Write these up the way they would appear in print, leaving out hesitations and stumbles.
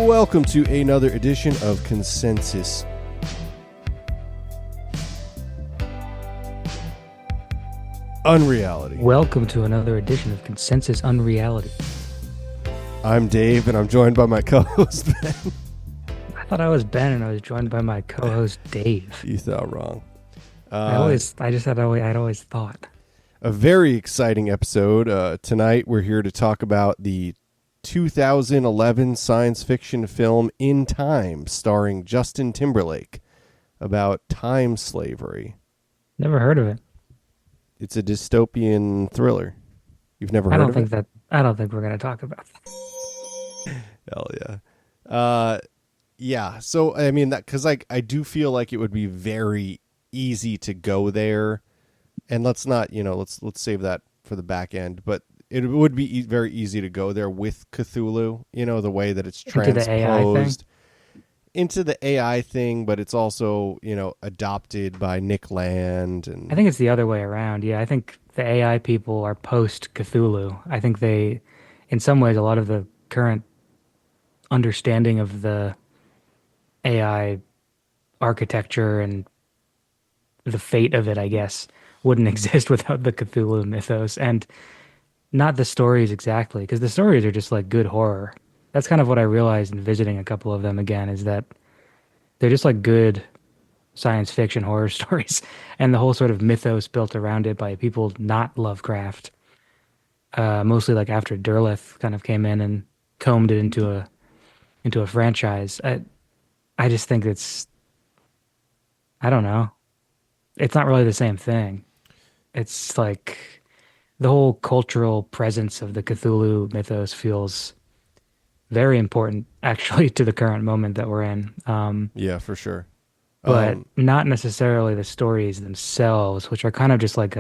Welcome to another edition of Consensus Unreality. Welcome to another edition of Consensus Unreality. I'm Dave, and I'm joined by my co-host, Ben. I thought I was Ben, and I was joined by my co-host, Dave. You thought wrong. I'd always thought. A very exciting episode. Tonight, we're here to talk about the 2011 science fiction film In Time, starring Justin Timberlake, about time slavery. Never heard of it. It's a dystopian thriller. You've never heard of it? I don't think we're going to talk about that. Hell yeah. Yeah. So, I mean, because I do feel like it would be very easy to go there. And let's not, let's save that for the back end. But it would be very easy to go there with Cthulhu, the way that it's transposed into the AI thing, but it's also, adopted by Nick Land. And I think it's the other way around. Yeah, I think the AI people are post-Cthulhu. I think they, in some ways, a lot of the current understanding of the AI architecture and the fate of it, I guess, wouldn't exist without the Cthulhu mythos. And not the stories exactly, because the stories are just like good horror. That's kind of what I realized in visiting a couple of them again, is that they're just like good science fiction horror stories, and the whole sort of mythos built around it by people not Lovecraft, mostly like after Derleth kind of came in and combed it into a franchise. I just think I don't know. It's not really the same thing. It's like the whole cultural presence of the Cthulhu mythos feels very important, actually, to the current moment that we're in. Yeah, for sure. But not necessarily the stories themselves, which are kind of just like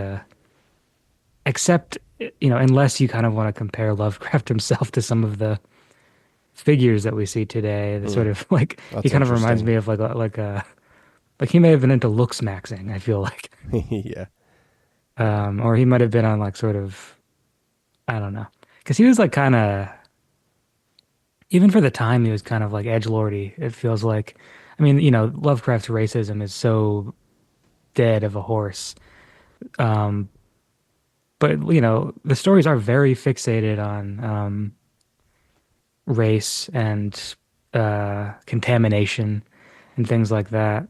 except, unless you kind of want to compare Lovecraft himself to some of the figures that we see today, the sort of like, he kind of reminds me of like he may have been into looks maxing, I feel like. Yeah. Or he might have been on like sort of, I don't know. Because he was like kind of, even for the time, he was kind of like edgelordy, it feels like. I mean, Lovecraft's racism is so dead of a horse. But, the stories are very fixated on race and contamination and things like that.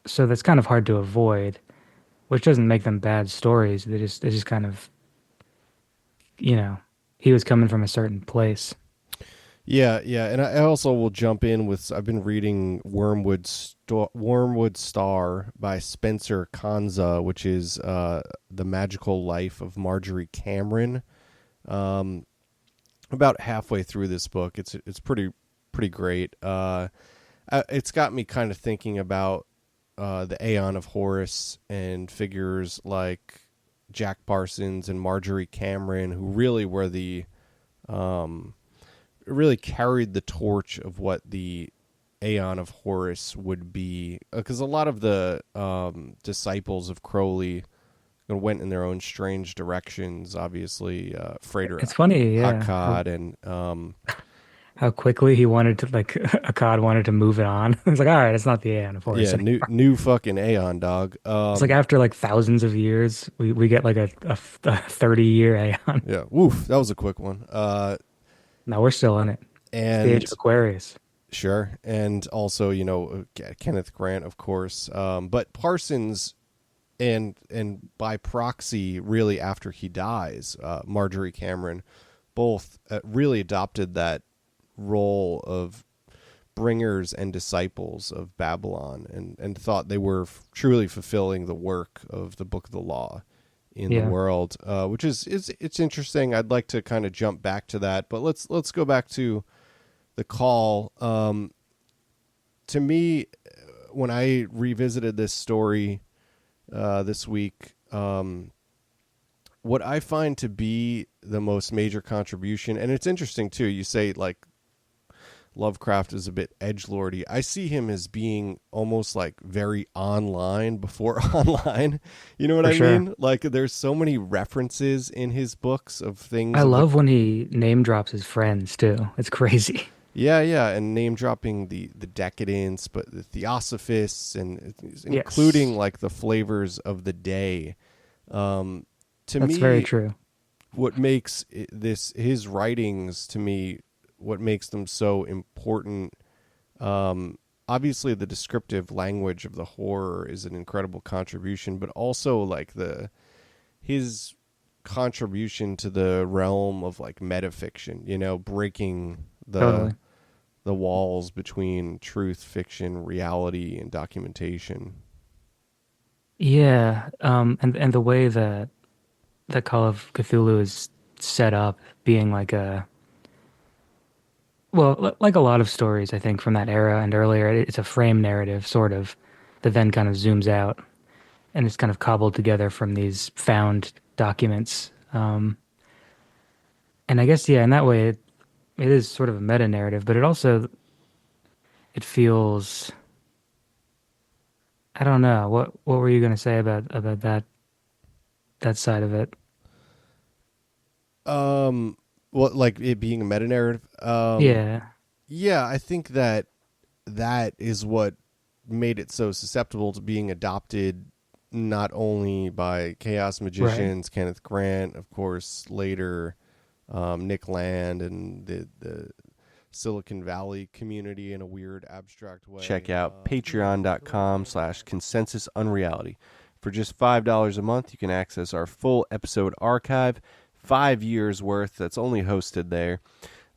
So that's kind of hard to avoid, which doesn't make them bad stories. They just kind of, he was coming from a certain place. Yeah, and I also will jump in with, I've been reading Wormwood Star by Spencer Kanza, which is The Magical Life of Marjorie Cameron. About halfway through this book, it's pretty great. It's got me kind of thinking about the Aeon of Horus and figures like Jack Parsons and Marjorie Cameron, who really were really carried the torch of what the Aeon of Horus would be, because a lot of the disciples of Crowley went in their own strange directions. Obviously, Frater it's funny, yeah, Akkad and how quickly he wanted to, like, Akkad wanted to move it on. It's like, all right, it's not the Aeon of Horus. Yeah, new fucking Aeon, dog. It's like after like thousands of years, we get like a 30-year Aeon. Yeah, woof, that was a quick one. No, we're still in it. And it's the Age of Aquarius. Sure. And also, Kenneth Grant, of course. But Parsons and by proxy, really after he dies, Marjorie Cameron, both really adopted that role of bringers and disciples of Babylon, and thought they were truly fulfilling the work of the Book of the Law in the world, which is it's interesting. I'd like to kind of jump back to that, but let's go back to the call. To me, when I revisited this story this week, what I find to be the most major contribution, and it's interesting too, you say like Lovecraft is a bit edgelordy. I see him as being almost like very online before online. You know what I mean? Like there's so many references in his books of things. I love when he name drops his friends too. It's crazy. Yeah, yeah, and name dropping the decadence, but the theosophists, and Yes, including like the flavors of the day. Um, to that's very me, true. what makes this his writings to me, what makes them so important. Obviously, the descriptive language of the horror is an incredible contribution, but also like the his contribution to the realm of like metafiction. You know, breaking Totally. the walls between truth, fiction, reality, and documentation. Yeah, and the way that Call of Cthulhu is set up, being like a well, like a lot of stories, I think, from that era and earlier, it's a frame narrative, sort of, that then kind of zooms out and it's kind of cobbled together from these found documents. And I guess, yeah, in that way, it is sort of a meta narrative, but it also it feels I don't know what were you going to say about that side of it? Um, well, like it being a meta narrative. Yeah, Yeah, I think that that is what made it so susceptible to being adopted not only by chaos right. magicians, Kenneth Grant, of course, later Nick Land, and the Silicon Valley community in a weird abstract way. Check out patreon.com/consensus unreality. For just $5 a month, you can access our full episode archive, 5 years worth, that's only hosted there.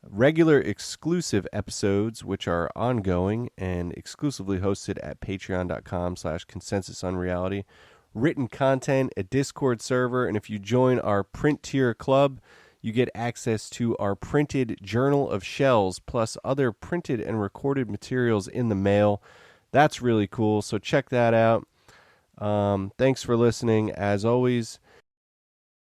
Regular exclusive episodes, which are ongoing and exclusively hosted at patreon.com/consensus unreality. Written content, a Discord server, and if you join our print tier club, you get access to our printed Journal of Shells, plus other printed and recorded materials in the mail. That's really cool, so check that out. Thanks for listening. As always,